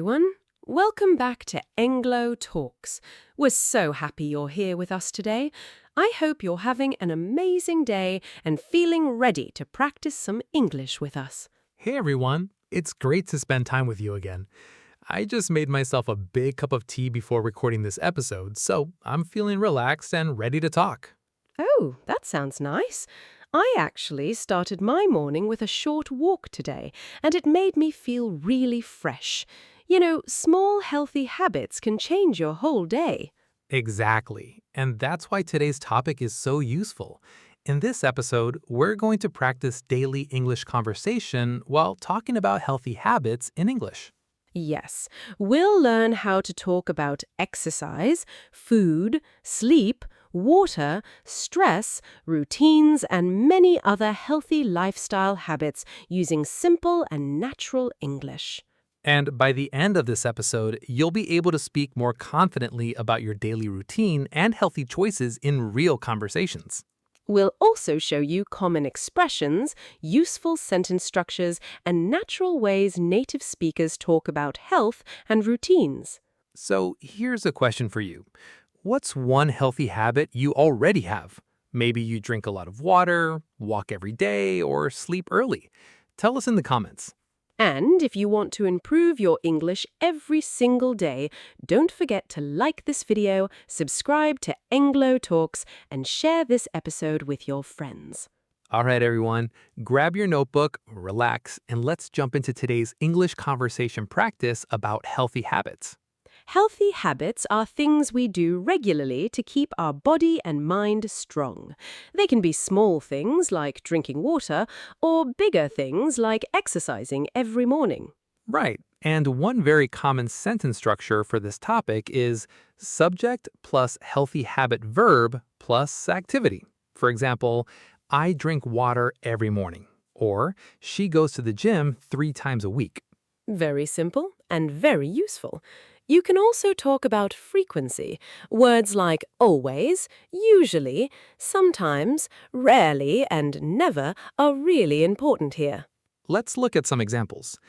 everyone. Welcome back to Englo Talks. We're so happy you're here with us today. I hope you're having an amazing day and feeling ready to practice some English with us. Hey everyone, it's great to spend time with you again. I just made myself a big cup of tea before recording this episode, so I'm feeling relaxed and ready to talk. Oh, that sounds nice. I actually started my morning with a short walk today, and it made me feel really fresh. You know, small healthy habits can change your whole day. Exactly, and that's why today's topic is so useful. In this episode, we're going to practice daily English conversation while talking about healthy habits in English. Yes, we'll learn how to talk about exercise, food, sleep, water, stress, routines, and many other healthy lifestyle habits using simple and natural English. And by the end of this episode, you'll be able to speak more confidently about your daily routine and healthy choices in real conversations. We'll also show you common expressions, useful sentence structures, and natural ways native speakers talk about health and routines. So here's a question for you. What's one healthy habit you already have? Maybe you drink a lot of water, walk every day, or sleep early. Tell us in the comments. And if you want to improve your English every single day, don't forget to like this video, subscribe to Englo Talks, and share this episode with your friends. All right, everyone, grab your notebook, relax, and let's jump into today's English conversation practice about healthy habits. Healthy habits are things we do regularly to keep our body and mind strong. They can be small things like drinking water or bigger things like exercising every morning. Right, and one very common sentence structure for this topic is subject plus healthy habit verb plus activity. For example, I drink water every morning, or she goes to the gym 3 times a week. Very simple and very useful. You can also talk about frequency. Words like always, usually, sometimes, rarely, and never are really important here. Let's look at some examples.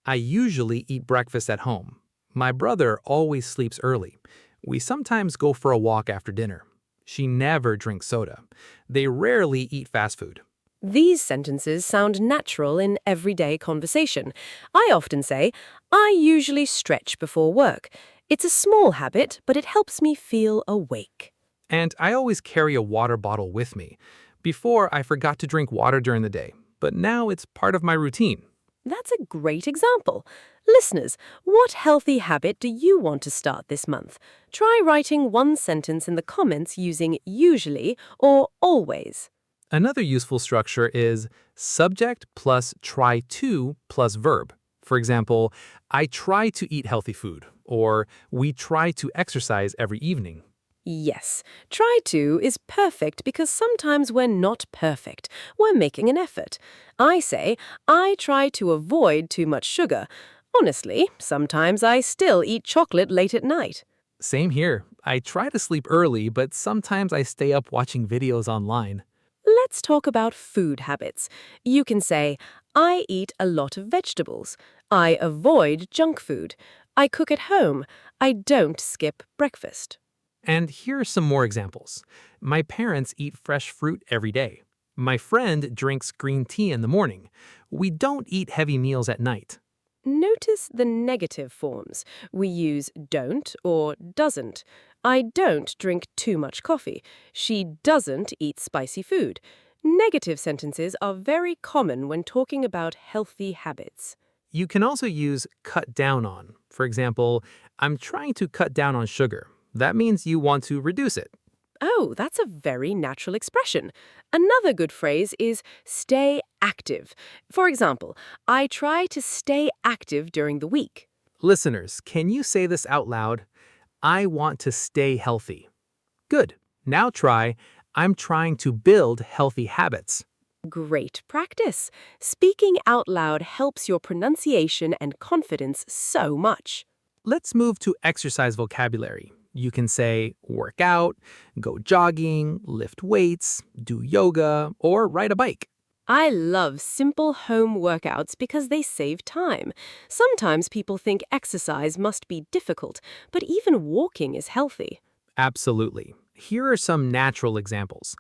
I usually eat breakfast at home. My brother always sleeps early. We sometimes go for a walk after dinner. She never drinks soda. They rarely eat fast food. These sentences sound natural in everyday conversation. I often say, I usually stretch before work. It's a small habit, but it helps me feel awake. And I always carry a water bottle with me. Before, I forgot to drink water during the day, but now it's part of my routine. That's a great example. Listeners, what healthy habit do you want to start this month? Try writing one sentence in the comments using usually or always. Another useful structure is subject plus try to plus verb. For example, I try to eat healthy food, or we try to exercise every evening. Yes, try to is perfect because sometimes we're not perfect. We're making an effort. I say, I try to avoid too much sugar. Honestly, sometimes I still eat chocolate late at night. Same here. I try to sleep early, but sometimes I stay up watching videos online. Let's talk about food habits. You can say, I eat a lot of vegetables. I avoid junk food. I cook at home. I don't skip breakfast. And here are some more examples. My parents eat fresh fruit every day. My friend drinks green tea in the morning. We don't eat heavy meals at night. Notice the negative forms. We use don't or doesn't. I don't drink too much coffee. She doesn't eat spicy food. Negative sentences are very common when talking about healthy habits. You can also use cut down on. For example, I'm trying to cut down on sugar. That means you want to reduce it. Oh, that's a very natural expression. Another good phrase is stay active. For example, I try to stay active during the week. Listeners, can you say this out loud? I want to stay healthy. Good. Now try, I'm trying to build healthy habits. Great practice. Speaking out loud helps your pronunciation and confidence so much. Let's move to exercise vocabulary. You can say work out, go jogging, lift weights, do yoga, or ride a bike. I love simple home workouts because they save time. Sometimes people think exercise must be difficult, but even walking is healthy. Absolutely. Here are some natural examples.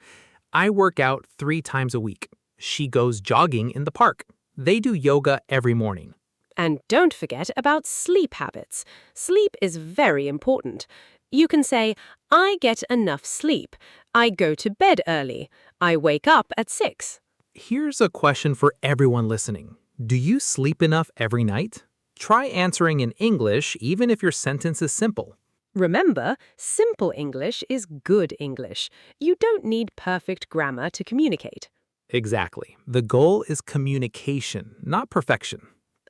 I work out 3 times a week. She goes jogging in the park. They do yoga every morning. And don't forget about sleep habits. Sleep is very important. You can say, I get enough sleep. I go to bed early. I wake up at 6. Here's a question for everyone listening. Do you sleep enough every night? Try answering in English even if your sentence is simple. Remember, simple English is good English. You don't need perfect grammar to communicate. Exactly. The goal is communication, not perfection.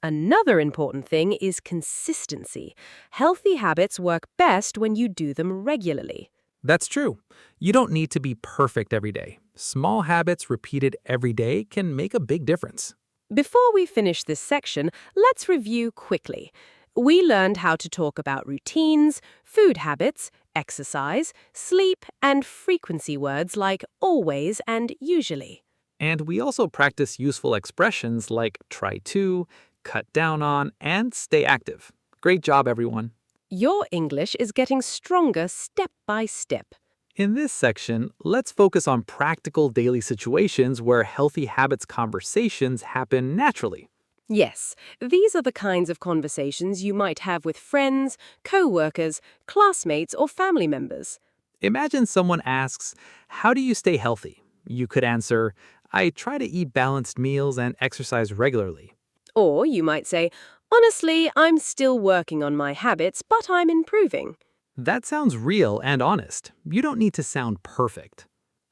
Another important thing is consistency. Healthy habits work best when you do them regularly. That's true. You don't need to be perfect every day. Small habits repeated every day can make a big difference. Before we finish this section, let's review quickly. We learned how to talk about routines, food habits, exercise, sleep, and frequency words like always and usually. And we also practice useful expressions like try to, cut down on, and stay active. Great job, everyone. Your English is getting stronger step by step. In this section, let's focus on practical daily situations where healthy habits conversations happen naturally. Yes, these are the kinds of conversations you might have with friends, co-workers, classmates, or family members. Imagine someone asks, how do you stay healthy? You could answer, I try to eat balanced meals and exercise regularly. Or you might say, honestly, I'm still working on my habits, but I'm improving. That sounds real and honest. You don't need to sound perfect.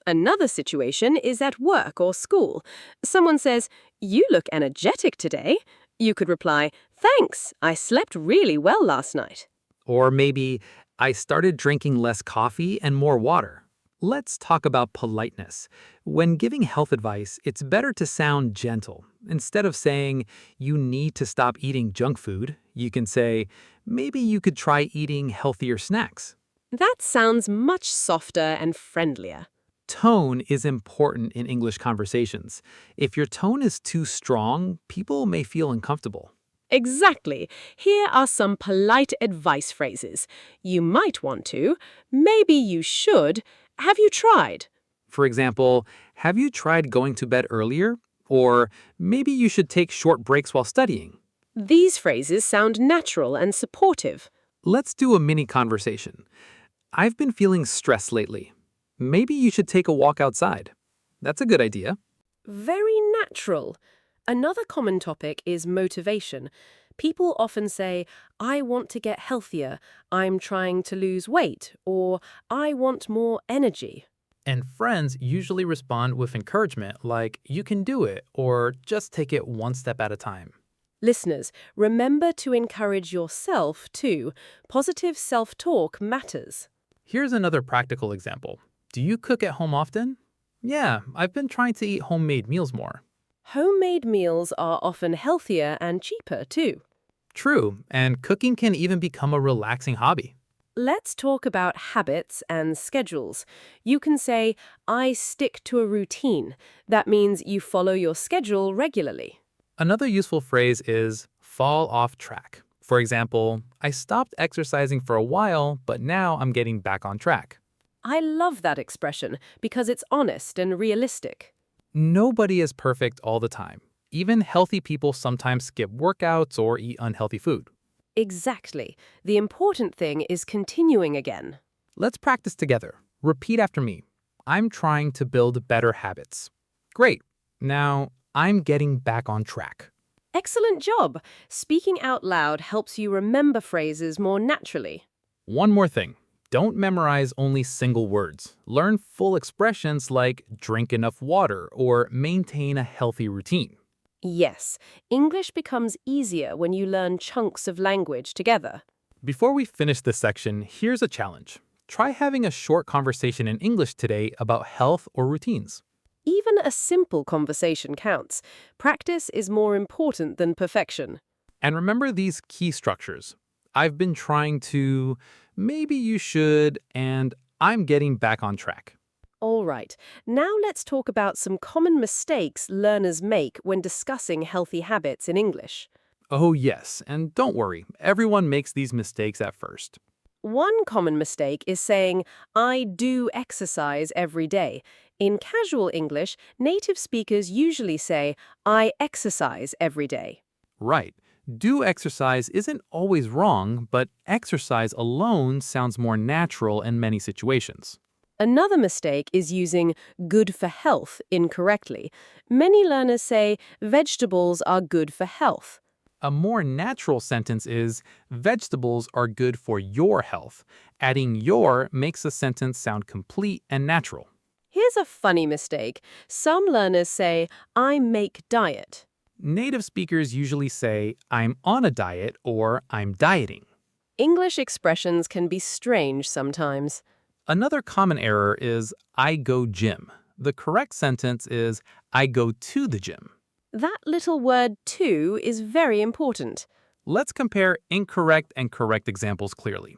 Another situation is at work or school. Someone says, you look energetic today. You could reply, thanks, I slept really well last night. Or maybe, I started drinking less coffee and more water. Let's talk about politeness. When giving health advice, it's better to sound gentle. Instead of saying, you need to stop eating junk food, you can say, maybe you could try eating healthier snacks. That sounds much softer and friendlier. Tone is important in English conversations. If your tone is too strong, people may feel uncomfortable. Exactly. Here are some polite advice phrases. You might want to. Maybe you should. Have you tried? For example, have you tried going to bed earlier? Or maybe you should take short breaks while studying. These phrases sound natural and supportive. Let's do a mini conversation. I've been feeling stressed lately. Maybe you should take a walk outside. That's a good idea. Very natural. Another common topic is motivation. People often say, I want to get healthier, I'm trying to lose weight, or I want more energy. And friends usually respond with encouragement like, you can do it, or just take it one step at a time. Listeners, remember to encourage yourself too. Positive self-talk matters. Here's another practical example. Do you cook at home often? Yeah, I've been trying to eat homemade meals more. Homemade meals are often healthier and cheaper too. True, and cooking can even become a relaxing hobby. Let's talk about habits and schedules. You can say, I stick to a routine. That means you follow your schedule regularly. Another useful phrase is fall off track. For example, I stopped exercising for a while, but now I'm getting back on track. I love that expression because it's honest and realistic. Nobody is perfect all the time. Even healthy people sometimes skip workouts or eat unhealthy food. Exactly. The important thing is continuing again. Let's practice together. Repeat after me. I'm trying to build better habits. Great. Now, I'm getting back on track. Excellent job. Speaking out loud helps you remember phrases more naturally. One more thing. Don't memorize only single words. Learn full expressions like drink enough water or maintain a healthy routine. Yes, English becomes easier when you learn chunks of language together. Before we finish this section, here's a challenge. Try having a short conversation in English today about health or routines. Even a simple conversation counts. Practice is more important than perfection. And remember these key structures. I've been trying to, maybe you should, and I'm getting back on track. All right, now let's talk about some common mistakes learners make when discussing healthy habits in English. Oh yes, and don't worry, everyone makes these mistakes at first. One common mistake is saying, I do exercise every day. In casual English, native speakers usually say, I exercise every day. Right. Do exercise isn't always wrong, but exercise alone sounds more natural in many situations. Another mistake is using good for health incorrectly. Many learners say vegetables are good for health. A more natural sentence is, vegetables are good for your health. Adding your makes the sentence sound complete and natural. Here's a funny mistake. Some learners say, I make diet. Native speakers usually say, I'm on a diet or I'm dieting. English expressions can be strange sometimes. Another common error is, I go gym. The correct sentence is, I go to the gym. That little word to is very important. Let's compare incorrect and correct examples clearly.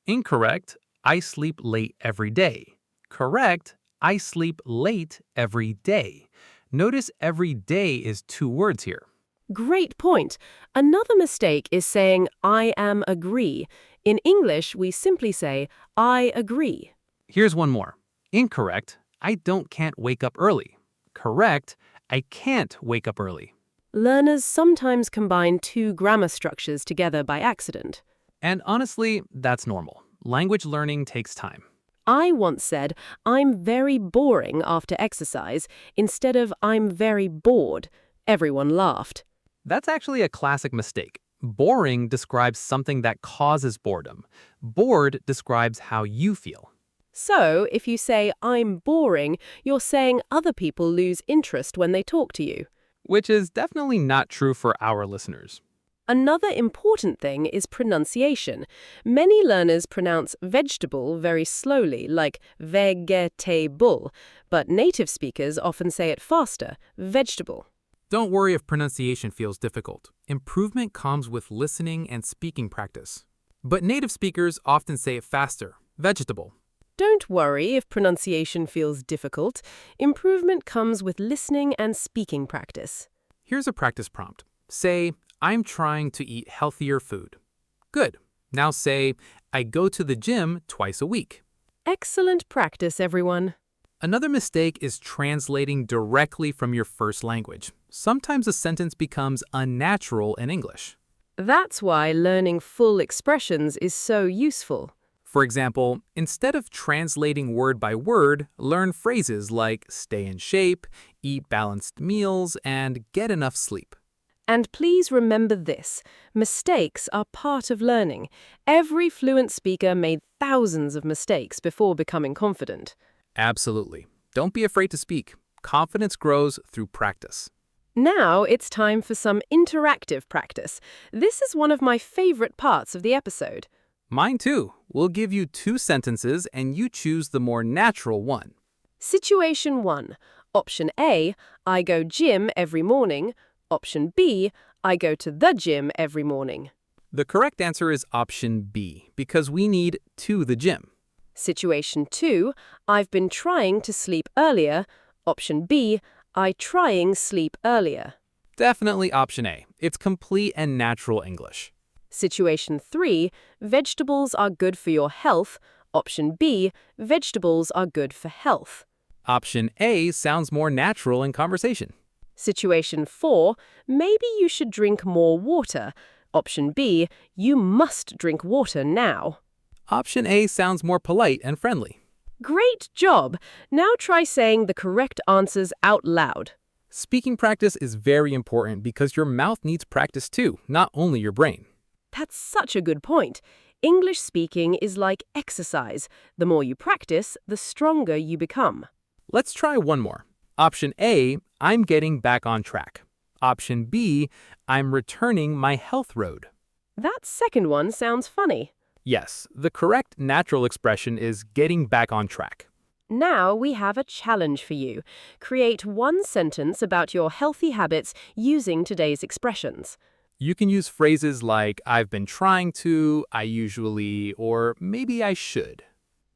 Incorrect, I sleep late every day. Correct, I sleep late every day. Notice every day is two words here. Great point. Another mistake is saying I am agree. In English, we simply say I agree. Here's one more. Incorrect, I can't wake up early. Correct, I can't wake up early. Learners sometimes combine two grammar structures together by accident. And honestly, that's normal. Language learning takes time. I once said, I'm very boring after exercise, instead of I'm very bored. Everyone laughed. That's actually a classic mistake. Boring describes something that causes boredom. Bored describes how you feel. So, if you say, I'm boring, you're saying other people lose interest when they talk to you. Which is definitely not true for our listeners. Another important thing is pronunciation. Many learners pronounce vegetable very slowly, like vegetable, but native speakers often say it faster, vegetable. Don't worry if pronunciation feels difficult. Improvement comes with listening and speaking practice. But native speakers often say it faster, vegetable. Don't worry if pronunciation feels difficult. Improvement comes with listening and speaking practice. Here's a practice prompt. Say, I'm trying to eat healthier food. Good. Now say, I go to the gym twice a week. Excellent practice, everyone. Another mistake is translating directly from your first language. Sometimes a sentence becomes unnatural in English. That's why learning full expressions is so useful. For example, instead of translating word by word, learn phrases like stay in shape, eat balanced meals, and get enough sleep. And please remember this, mistakes are part of learning. Every fluent speaker made thousands of mistakes before becoming confident. Absolutely. Don't be afraid to speak. Confidence grows through practice. Now it's time for some interactive practice. This is one of my favorite parts of the episode. Mine too. We'll give you two sentences and you choose the more natural one. Situation 1. Option A, I go gym every morning. Option B, I go to the gym every morning. The correct answer is option B, because we need to the gym. Situation 2, I've been trying to sleep earlier. Option B, I trying sleep earlier. Definitely option A. It's complete and natural English. Situation 3, vegetables are good for your health. Option B, vegetables are good for health. Option A sounds more natural in conversation. Situation 4, maybe you should drink more water. Option B, you must drink water now. Option A sounds more polite and friendly. Great job! Now try saying the correct answers out loud. Speaking practice is very important because your mouth needs practice too, not only your brain. That's such a good point. English speaking is like exercise. The more you practice, the stronger you become. Let's try one more. Option A, I'm getting back on track. Option B, I'm returning my health road. That second one sounds funny. Yes, the correct natural expression is getting back on track. Now we have a challenge for you. Create one sentence about your healthy habits using today's expressions. You can use phrases like I've been trying to, I usually, or maybe I should.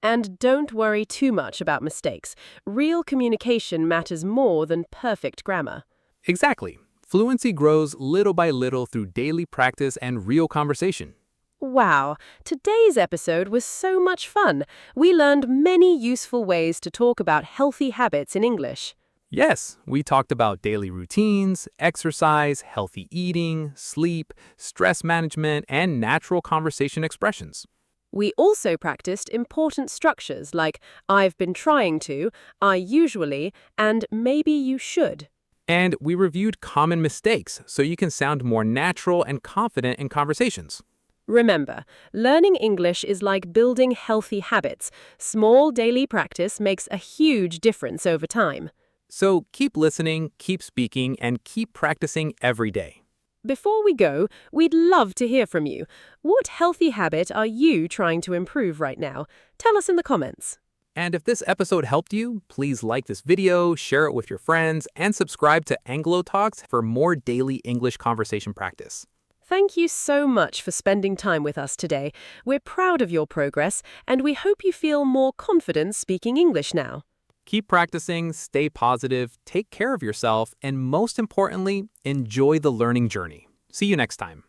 And don't worry too much about mistakes. Real communication matters more than perfect grammar. Exactly. Fluency grows little by little through daily practice and real conversation. Wow, today's episode was so much fun. We learned many useful ways to talk about healthy habits in English. Yes, we talked about daily routines, exercise, healthy eating, sleep, stress management, and natural conversation expressions. We also practiced important structures like I've been trying to, I usually, and maybe you should. And we reviewed common mistakes so you can sound more natural and confident in conversations. Remember, learning English is like building healthy habits. Small daily practice makes a huge difference over time. So keep listening, keep speaking, and keep practicing every day. Before we go, we'd love to hear from you. What healthy habit are you trying to improve right now? Tell us in the comments. And if this episode helped you, please like this video, share it with your friends, and subscribe to Anglo Talks for more daily English conversation practice. Thank you so much for spending time with us today. We're proud of your progress, and we hope you feel more confident speaking English now. Keep practicing, stay positive, take care of yourself, and most importantly, enjoy the learning journey. See you next time.